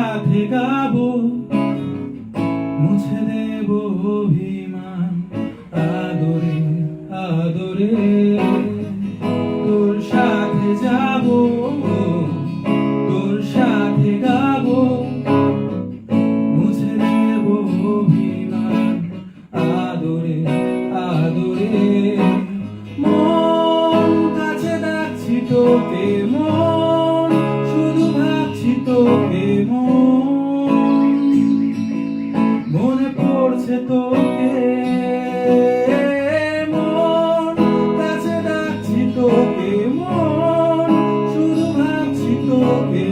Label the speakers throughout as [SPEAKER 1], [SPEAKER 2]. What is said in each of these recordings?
[SPEAKER 1] সাথে গাবো, মুছে দেব অভিমান আদরে আদরে। তোর সাথে যাবো, তোর সাথে গাবো, মুছে দেব অভিমান আদরে আদরে। মন কাছে ডাকছি তোকে, মন শুধু ভাবছি তোকে, মনে পড়ছে তোকে। মন কাছে ডাকছি তোকে, মন শুধু ভাবছি তোকে,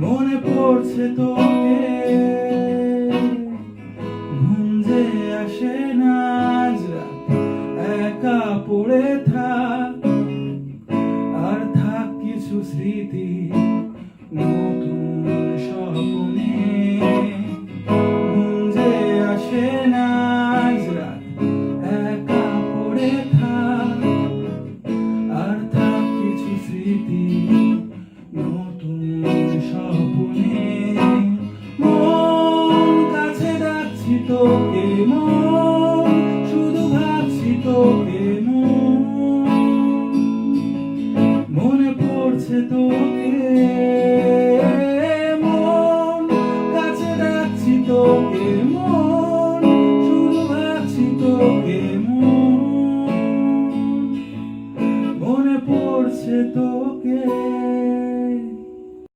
[SPEAKER 1] মনে পড়ছে তোকে। ঘুম যে আসে না আজ রাত, একা পড়ে থাক, আর থাক কিছু স্মৃতি নতুন স্বপ্নে। ঘুম যে আসে না আজ রাত, একা পড়ে থাক, আর থাক কিছু স্মৃতি নতুন স্বপ্নে। মন কাছে ডাকছি তোকে, মন শুধু ভাবছি তোকে, মনে পড়ছে তোকে। মন কাছে ডাকছি তোকে, মন শুধু ভাবছি তোকে, মনে পড়ছে তোকে।